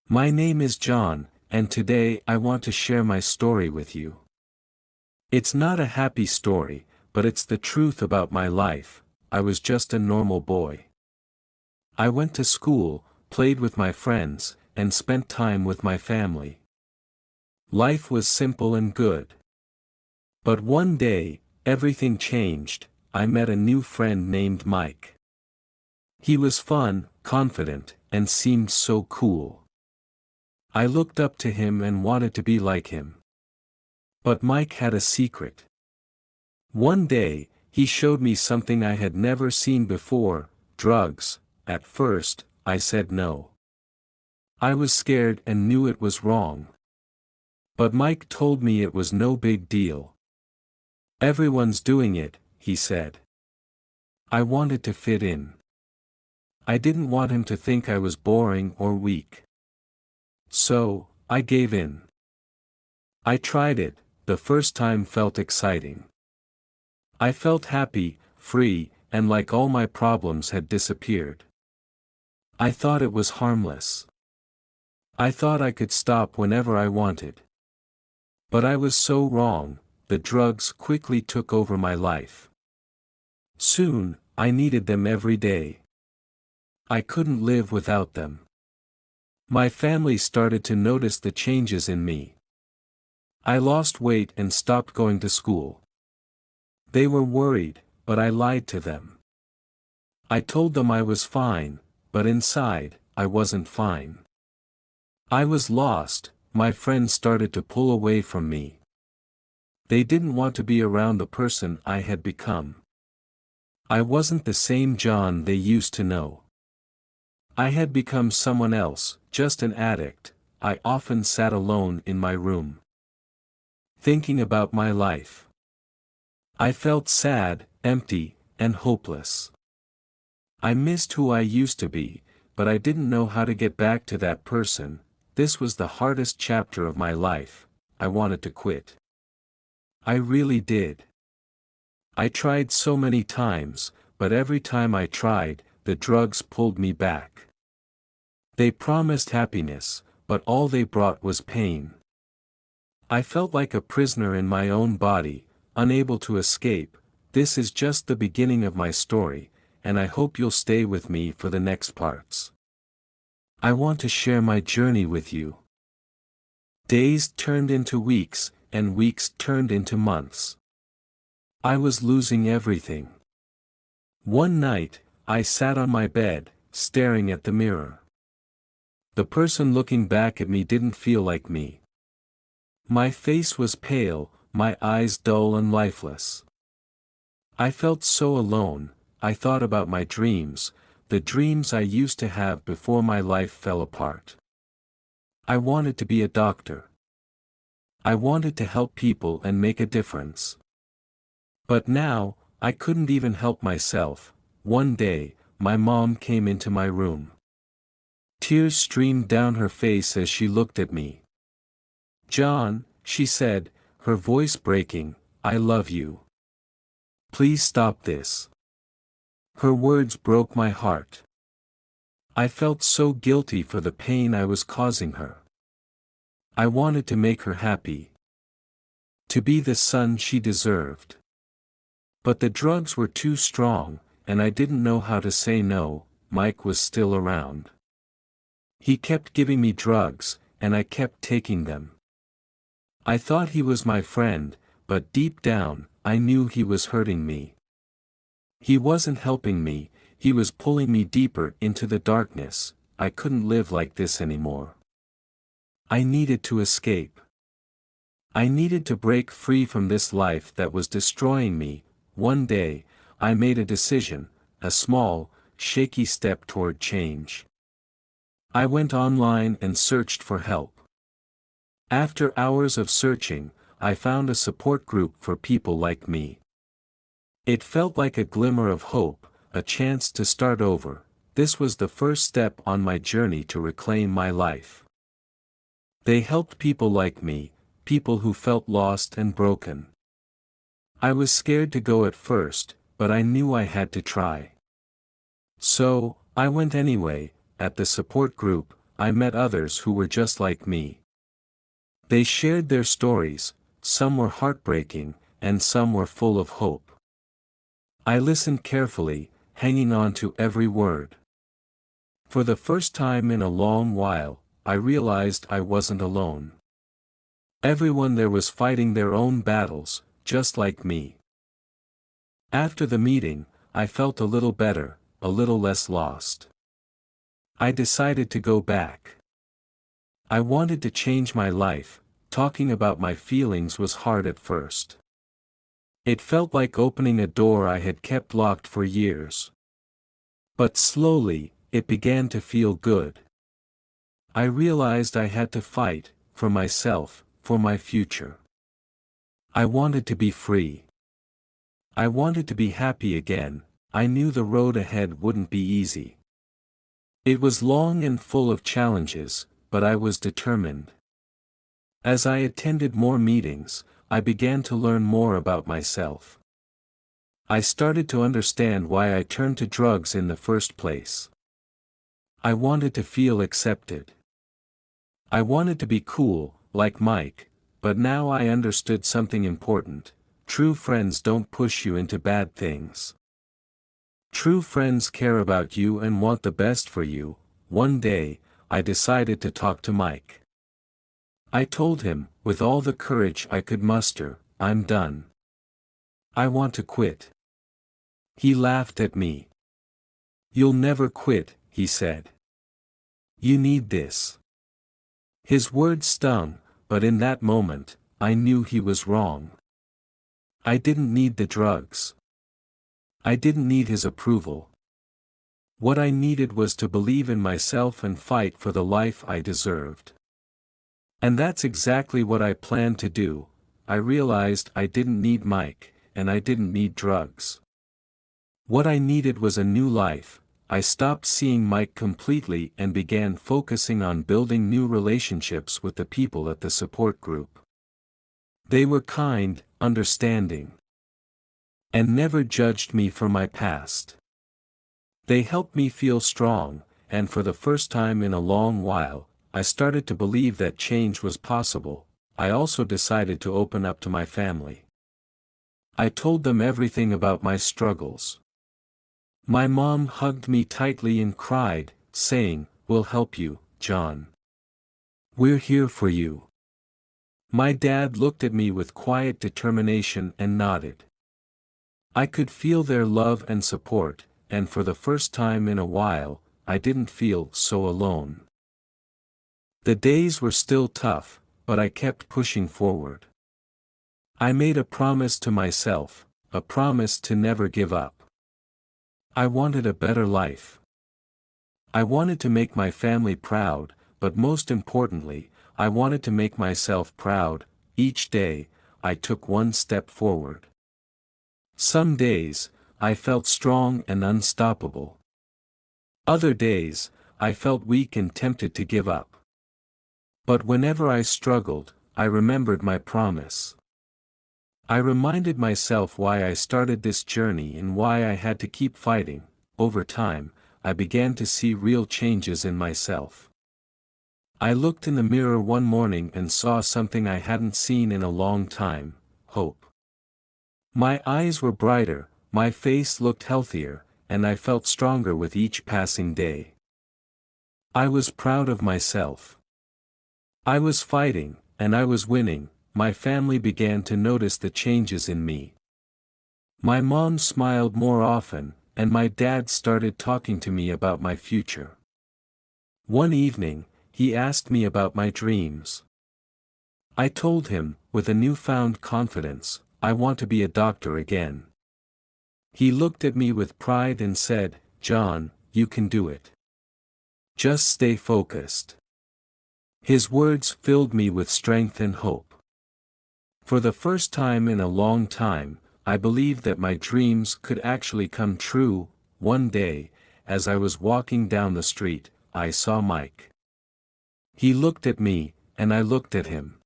My name is John, and today I want to share my story with you. It's not a happy story, but it's the truth about my life. I was just a normal boy. I went to school, played with my friends, and spent time with my family. Life was simple and good. But one day, everything changed. I met a new friend named Mike. He was fun, confident, and seemed so cool. I looked up to him and wanted to be like him. But Mike had a secret. One day, he showed me something I had never seen before: drugs. At first, I said no. I was scared and knew it was wrong. But Mike told me it was no big deal. Everyone's doing it, he said. I wanted to fit in. I didn't want him to think I was boring or weak. So, I gave in. I tried it. The first time felt exciting. I felt happy, free, and like all my problems had disappeared. I thought it was harmless. I thought I could stop whenever I wanted. But I was so wrong. The drugs quickly took over my life. Soon, I needed them every day. I couldn't live without them. My family started to notice the changes in me. I lost weight and stopped going to school. They were worried, but I lied to them. I told them I was fine, but inside, I wasn't fine. I was lost. My friends started to pull away from me. They didn't want to be around the person I had become. I wasn't the same John they used to know. I had become someone else, just an addict. I often sat alone in my room, thinking about my life. I felt sad, empty, and hopeless. I missed who I used to be, but I didn't know how to get back to that person. This was the hardest chapter of my life. I wanted to quit. I really did. I tried so many times, but every time I tried, the drugs pulled me back. They promised happiness, but all they brought was pain. I felt like a prisoner in my own body, unable to escape. This is just the beginning of my story, and I hope you'll stay with me for the next parts. I want to share my journey with you. Days turned into weeks, and weeks turned into months. I was losing everything. One night, I sat on my bed, staring at the mirror. The person looking back at me didn't feel like me. My face was pale, my eyes dull and lifeless. I felt so alone. I thought about my dreams, the dreams I used to have before my life fell apart. I wanted to be a doctor. I wanted to help people and make a difference. But now, I couldn't even help myself. One day, my mom came into my room. Tears streamed down her face as she looked at me. "John," she said, her voice breaking, "I love you. Please stop this." Her words broke my heart. I felt so guilty for the pain I was causing her. I wanted to make her happy, to be the son she deserved. But the drugs were too strong, and I didn't know how to say no. Mike was still around. He kept giving me drugs, and I kept taking them. I thought he was my friend, but deep down, I knew he was hurting me. He wasn't helping me, he was pulling me deeper into the darkness. I couldn't live like this anymore. I needed to escape. I needed to break free from this life that was destroying me. One day, I made a decision, a small, shaky step toward change. I went online and searched for help. After hours of searching, I found a support group for people like me. It felt like a glimmer of hope, a chance to start over. This was the first step on my journey to reclaim my life. They helped people like me, people who felt lost and broken. I was scared to go at first, but I knew I had to try. So, I went anyway. At the support group, I met others who were just like me. They shared their stories, some were heartbreaking, and some were full of hope. I listened carefully, hanging on to every word. For the first time in a long while, I realized I wasn't alone. Everyone there was fighting their own battles, just like me. After the meeting, I felt a little better, a little less lost. I decided to go back. I wanted to change my life. Talking about my feelings was hard at first. It felt like opening a door I had kept locked for years. But slowly, it began to feel good. I realized I had to fight, for myself, for my future. I wanted to be free. I wanted to be happy again. I knew the road ahead wouldn't be easy. It was long and full of challenges, but I was determined. As I attended more meetings, I began to learn more about myself. I started to understand why I turned to drugs in the first place. I wanted to feel accepted. I wanted to be cool, like Mike, but now I understood something important. True friends don't push you into bad things. True friends care about you and want the best for you. One day, I decided to talk to Mike. I told him, with all the courage I could muster, I'm done. I want to quit. He laughed at me. You'll never quit, he said. You need this. His words stung, but in that moment, I knew he was wrong. I didn't need the drugs. I didn't need his approval. What I needed was to believe in myself and fight for the life I deserved. And that's exactly what I planned to do. I realized I didn't need Mike, and I didn't need drugs. What I needed was a new life. I stopped seeing Mike completely and began focusing on building new relationships with the people at the support group. They were kind, understanding, and never judged me for my past. They helped me feel strong, and for the first time in a long while, I started to believe that change was possible. I also decided to open up to my family. I told them everything about my struggles. My mom hugged me tightly and cried, saying, "We'll help you, John. We're here for you." My dad looked at me with quiet determination and nodded. I could feel their love and support, and for the first time in a while, I didn't feel so alone. The days were still tough, but I kept pushing forward. I made a promise to myself, a promise to never give up. I wanted a better life. I wanted to make my family proud, but most importantly, I wanted to make myself proud. Each day, I took one step forward. Some days, I felt strong and unstoppable. Other days, I felt weak and tempted to give up. But whenever I struggled, I remembered my promise. I reminded myself why I started this journey and why I had to keep fighting. Over time, I began to see real changes in myself. I looked in the mirror one morning and saw something I hadn't seen in a long time: hope. My eyes were brighter, my face looked healthier, and I felt stronger with each passing day. I was proud of myself. I was fighting, and I was winning. My family began to notice the changes in me. My mom smiled more often, and my dad started talking to me about my future. One evening, he asked me about my dreams. I told him, with a newfound confidence, I want to be a doctor again. He looked at me with pride and said, "John, you can do it. Just stay focused." His words filled me with strength and hope. For the first time in a long time, I believed that my dreams could actually come true. One day, as I was walking down the street, I saw Mike. He looked at me, and I looked at him.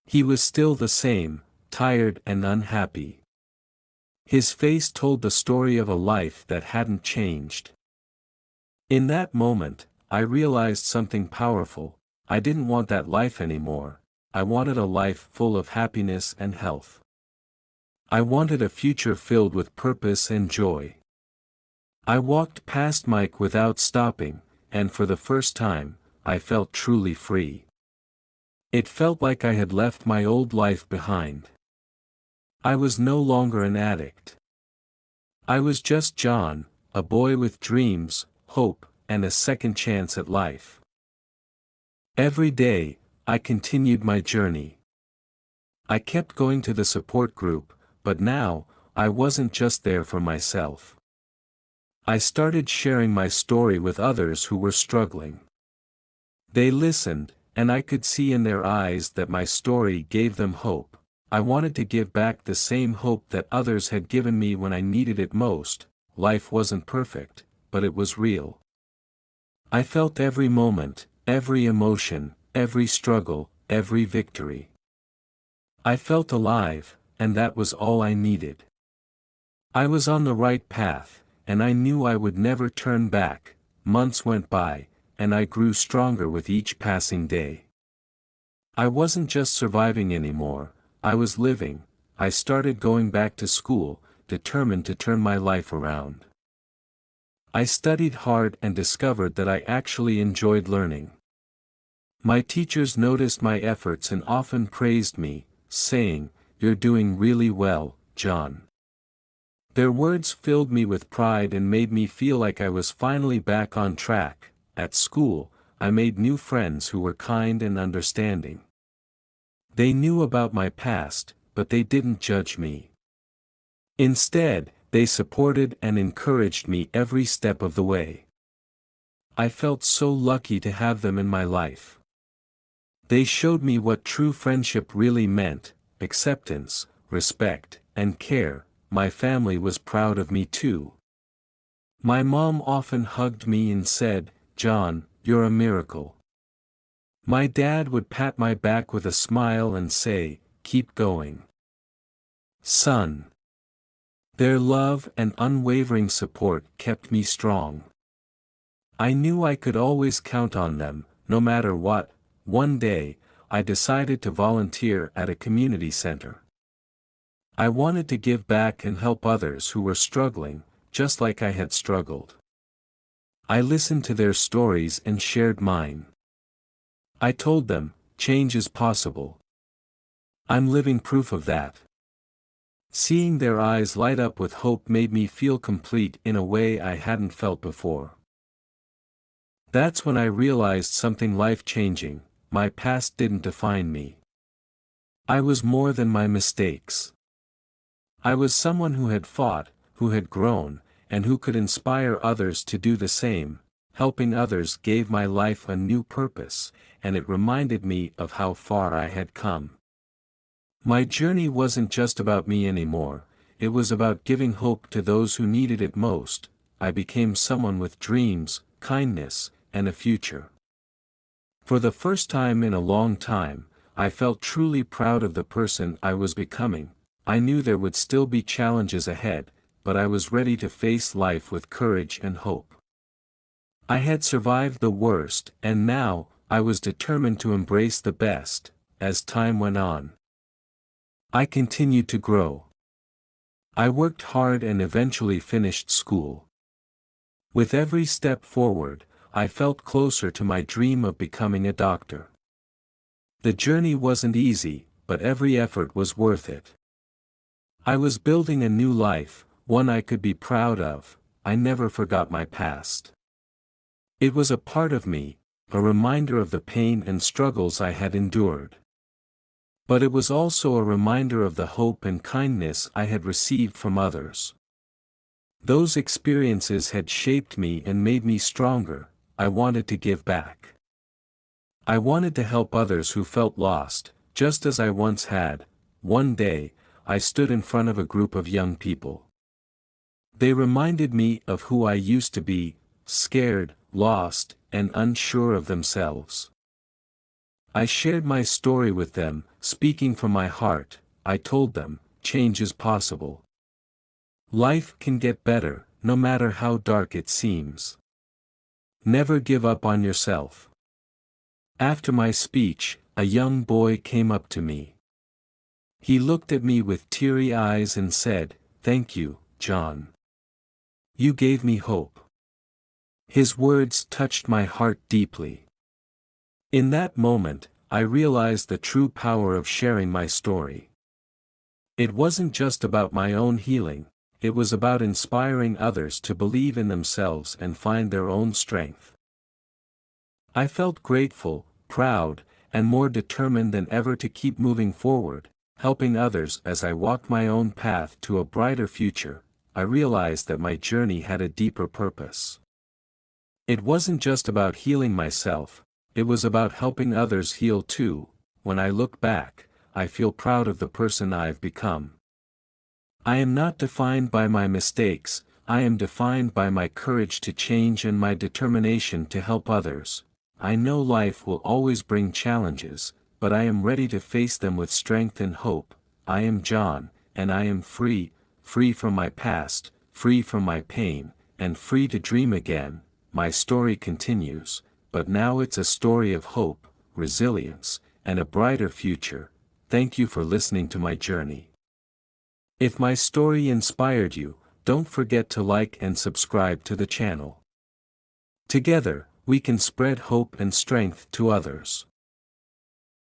He was still the same, tired and unhappy. His face told the story of a life that hadn't changed. In that moment, I realized something powerful. I didn't want that life anymore. I wanted a life full of happiness and health. I wanted a future filled with purpose and joy. I walked past Mike without stopping, and for the first time, I felt truly free. It felt like I had left my old life behind. I was no longer an addict. I was just John, a boy with dreams, hope, and a second chance at life. Every day, I continued my journey. I kept going to the support group, but now, I wasn't just there for myself. I started sharing my story with others who were struggling. They listened, and I could see in their eyes that my story gave them hope. I wanted to give back the same hope that others had given me when I needed it most. Life wasn't perfect, but it was real. I felt every moment, every emotion, every struggle, every victory. I felt alive, and that was all I needed. I was on the right path, and I knew I would never turn back. Months went by, and I grew stronger with each passing day. I wasn't just surviving anymore, I was living. I started going back to school, determined to turn my life around. I studied hard and discovered that I actually enjoyed learning. My teachers noticed my efforts and often praised me, saying, "You're doing really well, John." Their words filled me with pride and made me feel like I was finally back on track. At school, I made new friends who were kind and understanding. They knew about my past, but they didn't judge me. Instead, they supported and encouraged me every step of the way. I felt so lucky to have them in my life. They showed me what true friendship really meant: acceptance, respect, and care. My family was proud of me too. My mom often hugged me and said, "John, you're a miracle." My dad would pat my back with a smile and say, "Keep going, son." Their love and unwavering support kept me strong. I knew I could always count on them, no matter what. One day, I decided to volunteer at a community center. I wanted to give back and help others who were struggling, just like I had struggled. I listened to their stories and shared mine. I told them, change is possible. I'm living proof of that. Seeing their eyes light up with hope made me feel complete in a way I hadn't felt before. That's when I realized something life-changing: my past didn't define me. I was more than my mistakes. I was someone who had fought, who had grown, and who could inspire others to do the same. Helping others gave my life a new purpose, and it reminded me of how far I had come. My journey wasn't just about me anymore, it was about giving hope to those who needed it most. I became someone with dreams, kindness, and a future. For the first time in a long time, I felt truly proud of the person I was becoming. I knew there would still be challenges ahead, but I was ready to face life with courage and hope. I had survived the worst, and now, I was determined to embrace the best. As time went on, I continued to grow. I worked hard and eventually finished school. With every step forward, I felt closer to my dream of becoming a doctor. The journey wasn't easy, but every effort was worth it. I was building a new life, one I could be proud of. I never forgot my past. It was a part of me, a reminder of the pain and struggles I had endured. But it was also a reminder of the hope and kindness I had received from others. Those experiences had shaped me and made me stronger. I wanted to give back. I wanted to help others who felt lost, just as I once had. One day, I stood in front of a group of young people. They reminded me of who I used to be: scared, lost, and unsure of themselves. I shared my story with them, speaking from my heart. I told them, change is possible. Life can get better, no matter how dark it seems. Never give up on yourself. After my speech, a young boy came up to me. He looked at me with teary eyes and said, "Thank you, John. You gave me hope." His words touched my heart deeply. In that moment, I realized the true power of sharing my story. It wasn't just about my own healing, it was about inspiring others to believe in themselves and find their own strength. I felt grateful, proud, and more determined than ever to keep moving forward, helping others as I walked my own path to a brighter future. I realized that my journey had a deeper purpose. It wasn't just about healing myself, it was about helping others heal too. When I look back, I feel proud of the person I've become. I am not defined by my mistakes, I am defined by my courage to change and my determination to help others. I know life will always bring challenges, but I am ready to face them with strength and hope. I am John, and I am free, free from my past, free from my pain, and free to dream again. My story continues, but now it's a story of hope, resilience, and a brighter future. Thank you for listening to my journey. If my story inspired you, don't forget to like and subscribe to the channel. Together, we can spread hope and strength to others.